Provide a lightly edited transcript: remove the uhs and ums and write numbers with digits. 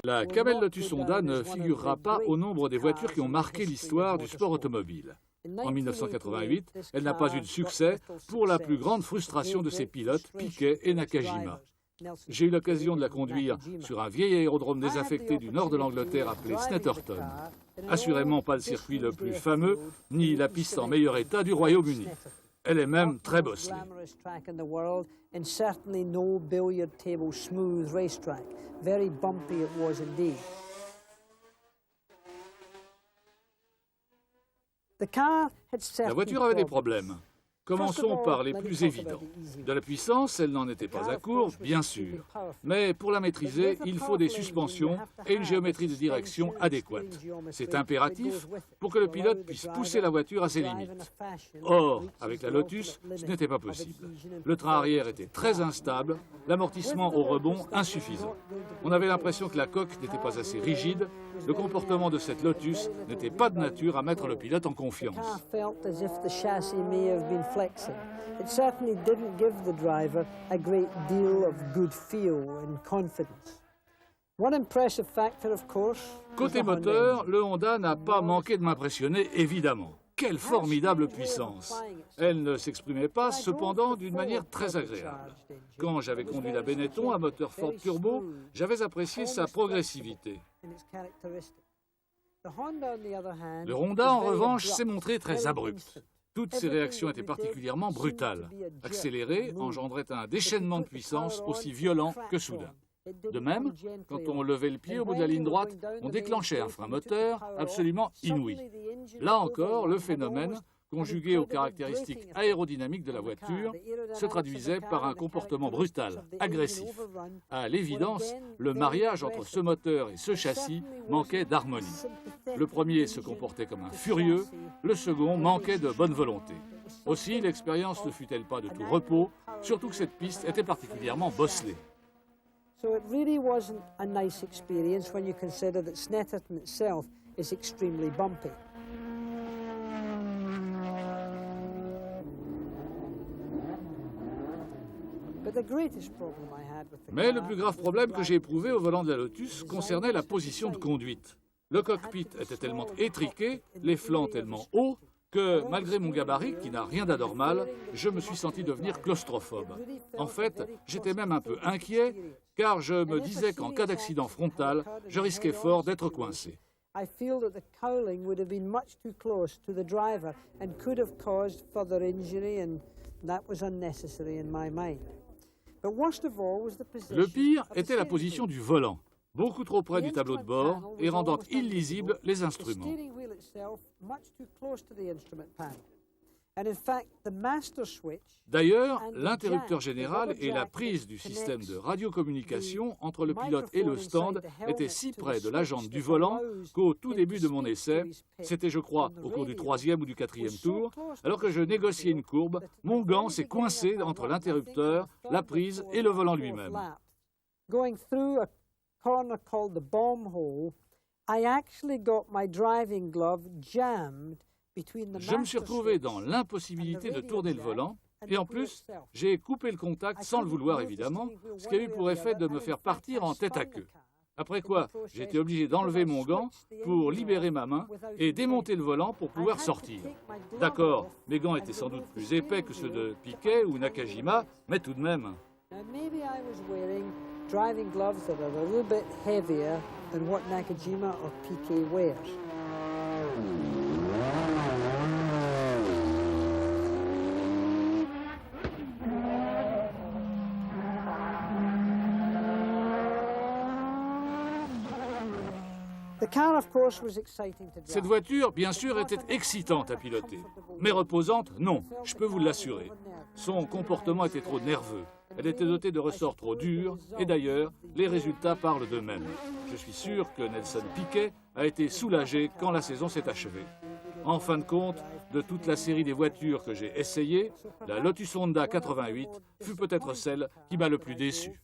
La Camel Lotus Honda ne figurera pas au nombre des voitures qui ont marqué l'histoire du sport automobile. En 1988, elle n'a pas eu de succès pour la plus grande frustration de ses pilotes, Piquet et Nakajima. J'ai eu l'occasion de la conduire sur un vieil aérodrome désaffecté du nord de l'Angleterre appelé Snetterton. Assurément pas le circuit le plus fameux, ni la piste en meilleur état du Royaume-Uni. Elle est même très bosselée. La voiture avait des problèmes. Commençons par les plus évidents. De la puissance, elle n'en était pas à court, bien sûr. Mais pour la maîtriser, il faut des suspensions et une géométrie de direction adéquate. C'est impératif pour que le pilote puisse pousser la voiture à ses limites. Or, avec la Lotus, ce n'était pas possible. Le train arrière était très instable, l'amortissement au rebond insuffisant. On avait l'impression que la coque n'était pas assez rigide. Le comportement de cette Lotus n'était pas de nature à mettre le pilote en confiance. It certainly didn't give the driver a great deal of good feel and confidence. One impressive factor, of course, côté moteur, le Honda n'a pas manqué de m'impressionner, évidemment. Quelle formidable puissance! Elle ne s'exprimait pas, cependant, d'une manière très agréable. Quand j'avais conduit la Benetton à moteur Ford Turbo, j'avais apprécié sa progressivité. Le Honda, en revanche, s'est montré très abrupt. Toutes ces réactions étaient particulièrement brutales. Accélérer engendrait un déchaînement de puissance aussi violent que soudain. De même, quand on levait le pied au bout de la ligne droite, on déclenchait un frein moteur absolument inouï. Là encore, le phénomène, conjugué aux caractéristiques aérodynamiques de la voiture, se traduisait par un comportement brutal, agressif. À l'évidence, le mariage entre ce moteur et ce châssis manquait d'harmonie. Le premier se comportait comme un furieux, le second manquait de bonne volonté. Aussi, l'expérience ne fut-elle pas de tout repos, surtout que cette piste était particulièrement bosselée. So it really wasn't a nice experience when you consider that Snetterton itself is extremely bumpy. Mais le plus grave problème que j'ai éprouvé au volant de la Lotus concernait la position de conduite. Le cockpit était tellement étriqué, les flancs tellement hauts, que malgré mon gabarit, qui n'a rien d'anormal, je me suis senti devenir claustrophobe. En fait, j'étais même un peu inquiet, car je me disais qu'en cas d'accident frontal, je risquais fort d'être coincé. Le pire était la position du volant, beaucoup trop près du tableau de bord et rendant illisibles les instruments. D'ailleurs, l'interrupteur général et la prise du système de radiocommunication entre le pilote et le stand étaient si près de la jante du volant qu'au tout début de mon essai, c'était je crois au cours du 3e ou du 4e tour, alors que je négociais une courbe, mon gant s'est coincé entre l'interrupteur, la prise et le volant lui-même. Je me suis retrouvé dans l'impossibilité de tourner le volant et en plus, j'ai coupé le contact sans le vouloir évidemment, ce qui a eu pour effet de me faire partir en tête à queue. Après quoi, j'ai été obligé d'enlever mon gant pour libérer ma main et démonter le volant pour pouvoir sortir. D'accord, mes gants étaient sans doute plus épais que ceux de Piquet ou Nakajima, mais tout de même. Driving gloves that are a little bit heavier than what Nakajima or Piquet wears. Cette voiture, bien sûr, était excitante à piloter, mais reposante, non, je peux vous l'assurer. Son comportement était trop nerveux. Elle était dotée de ressorts trop durs, et d'ailleurs, les résultats parlent d'eux-mêmes. Je suis sûr que Nelson Piquet a été soulagé quand la saison s'est achevée. En fin de compte, de toute la série des voitures que j'ai essayées, la Lotus Honda 88 fut peut-être celle qui m'a le plus déçu.